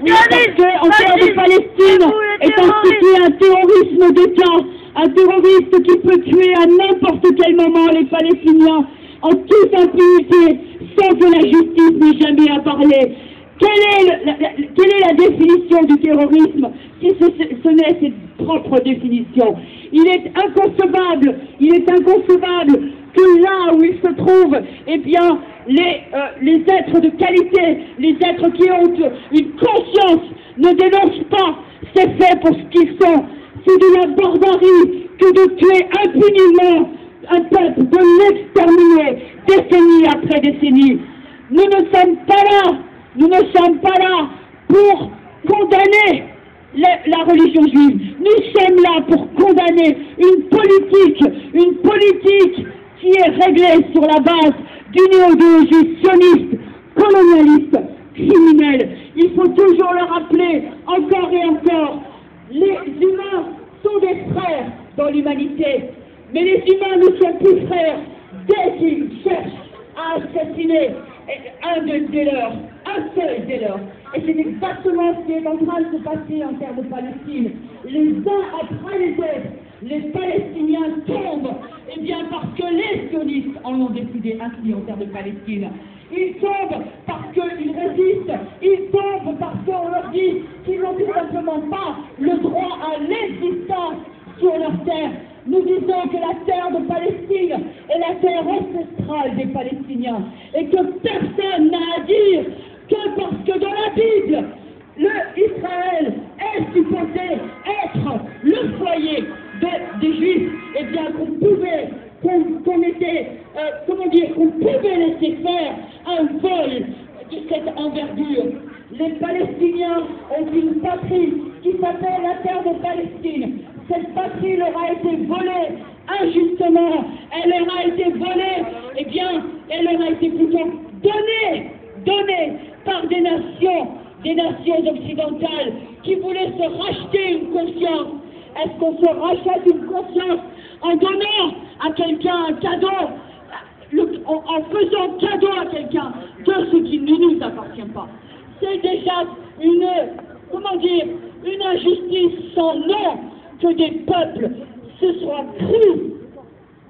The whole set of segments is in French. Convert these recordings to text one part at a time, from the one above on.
Oui, parce qu'en terre de Palestine est institué un terrorisme d'État, un terroriste qui peut tuer à n'importe quel moment les Palestiniens en toute impunité, sans que la justice n'ait jamais à parler. Quelle est la définition du terrorisme si ce n'est cette propre définition? Il est inconcevable que là où il se trouve, eh bien, les êtres de qualité, les êtres qui ont une conscience, ne dénoncent pas ces faits pour ce qu'ils sont. C'est de la barbarie que de tuer impunément un peuple, de l'exterminer, décennie après décennie. Nous ne sommes pas là pour condamner la religion juive. Nous sommes là pour condamner une politique qui est réglée sur la base d'une idéologie sioniste, colonialiste, criminelle. Il faut toujours le rappeler, encore et encore, les humains sont des frères dans l'humanité, mais les humains ne sont plus frères dès qu'ils cherchent à assassiner un seul des leurs. Et c'est exactement ce qui est en train de se passer en terre de Palestine. Les uns après les autres, les Palestiniens tombent, eh bien parce que les sionistes en ont décidé ainsi en terre de Palestine. Ils tombent parce qu'ils résistent, ils tombent parce qu'on leur dit qu'ils n'ont tout simplement pas le droit à l'existence sur leur terre. Nous disons que la terre de Palestine est la terre ancestrale des Palestiniens et que personne n'a à dire que parce que dans la Bible, Israël est supposé être le foyer des Juifs, eh bien qu'on pouvait laisser faire un vol de cette envergure. Les Palestiniens ont une patrie qui s'appelle la terre de Palestine. Cette patrie leur a été volée injustement. Elle leur a été volée, eh bien, elle leur a été plutôt donnée par des nations occidentales qui voulaient se racheter une conscience. Est-ce qu'on se rachète une conscience en donnant à quelqu'un un cadeau, en faisant cadeau à quelqu'un de ce qui ne nous appartient pas? C'est déjà une injustice sans nom que des peuples se soient crus,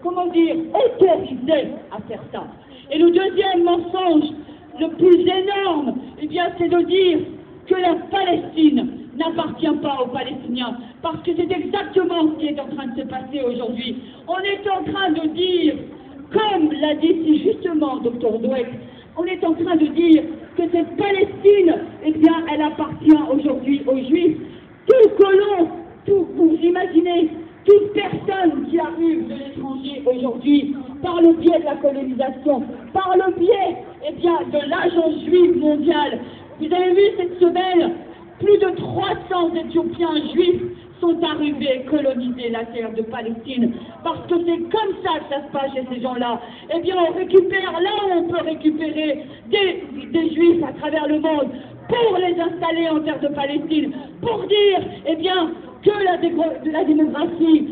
autorisés à faire ça. Et le deuxième mensonge, le plus énorme, eh bien, c'est de dire que la Palestine n'appartient pas aux Palestiniens, parce que c'est exactement ce qui est en train de se passer aujourd'hui. On est en train de dire, comme l'a dit si justement Dr Dweck, on est en train de dire que cette Palestine, eh bien, elle appartient aujourd'hui aux Juifs. Tout colon, vous imaginez, toute personne qui arrive de l'étranger aujourd'hui, par le biais de la colonisation, par le biais, eh bien, de l'agence juive mondiale. Vous avez vu cette semaine, plus de 300 Éthiopiens juifs sont arrivés coloniser la terre de Palestine. Parce que c'est comme ça que ça se passe chez ces gens-là. Eh bien, on récupère là où on peut récupérer des juifs à travers le monde pour les installer en terre de Palestine, pour dire, eh bien, que la démographie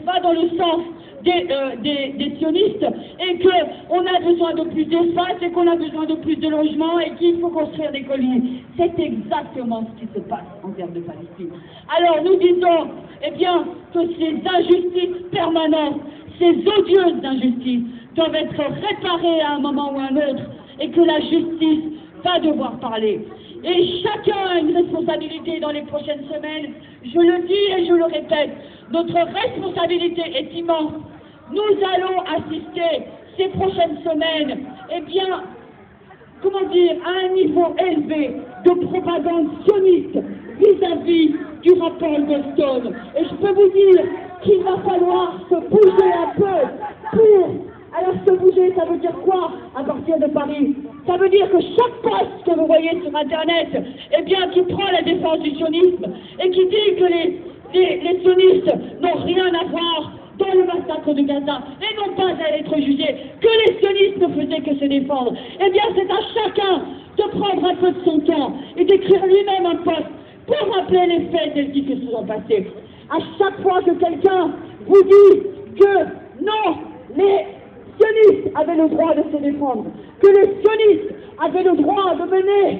va dans le sens des sionistes et qu'on a besoin de plus d'espace et qu'on a besoin de plus de logements et qu'il faut construire des collines. C'est exactement ce qui se passe en terre de Palestine. Alors nous disons, eh bien, que ces injustices permanentes, ces odieuses injustices doivent être réparées à un moment ou à un autre et que la justice va devoir parler. Et chacun a une responsabilité dans les prochaines semaines. Je le dis et je le répète, notre responsabilité est immense. Nous allons assister ces prochaines semaines, eh bien, à un niveau élevé de propagande sioniste vis-à-vis du rapport Goldstone. Et je peux vous dire qu'il va falloir se bouger un peu pour... Alors se bouger, ça veut dire quoi à partir de Paris? Ça veut dire que chaque poste que vous voyez sur Internet, eh bien, qui prend la défense du sionisme et qui dit que les sionistes n'ont rien à voir dans le massacre de Gaza et n'ont pas à être jugés, que les sionistes ne faisaient que se défendre, eh bien, c'est à chacun de prendre un peu de son temps et d'écrire lui-même un poste pour rappeler les faits tels qu'ils se sont passés. À chaque fois que quelqu'un vous dit que non, les sionistes avaient le droit de se défendre, que les sionistes avaient le droit de mener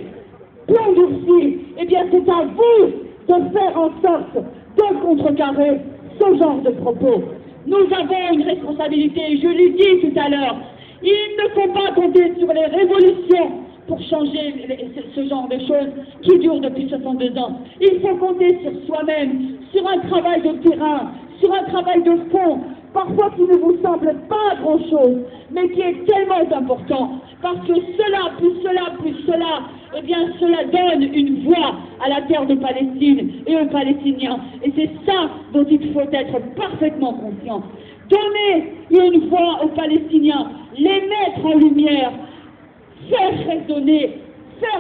plan durci, eh bien c'est à vous de faire en sorte de contrecarrer ce genre de propos. Nous avons une responsabilité, je l'ai dit tout à l'heure. Il ne faut pas compter sur les révolutions pour changer ce genre de choses qui durent depuis 62 ans. Il faut compter sur soi-même, sur un travail de terrain, sur un travail de fond, parfois qui ne vous semble pas grand-chose, mais qui est tellement important, parce que cela, plus cela, plus cela, eh bien cela donne une voix à la terre de Palestine et aux Palestiniens. Et c'est ça dont il faut être parfaitement conscient. Donner une voix aux Palestiniens, les mettre en lumière, faire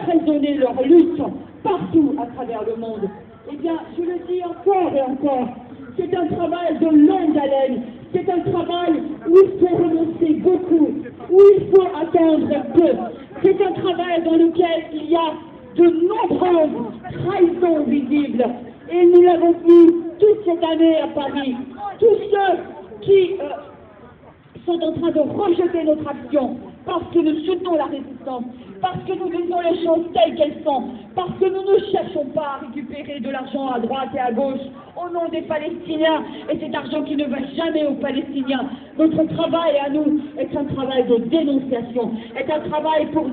résonner leur lutte partout à travers le monde. Eh bien, je le dis encore et encore, c'est un travail de longue haleine, c'est un travail où il faut renoncer beaucoup, où il faut attendre peu. C'est un travail dans lequel il y a de nombreuses trahisons visibles. Et nous l'avons vu toute cette année à Paris. Tous ceux qui sont en train de rejeter notre action parce que nous soutenons la résistance, parce que nous disons les choses telles qu'elles sont, parce que nous ne cherchons pas à récupérer de l'argent à droite et à gauche au nom des Palestiniens, et cet argent qui ne va jamais aux Palestiniens. Notre travail à nous est un travail de dénonciation, est un travail pour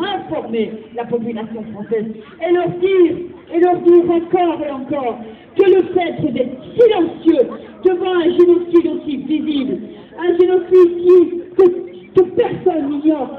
informer la population française et leur dire encore et encore que le fait d'être silencieux devant un génocide aussi visible, un génocide que personne n'ignore,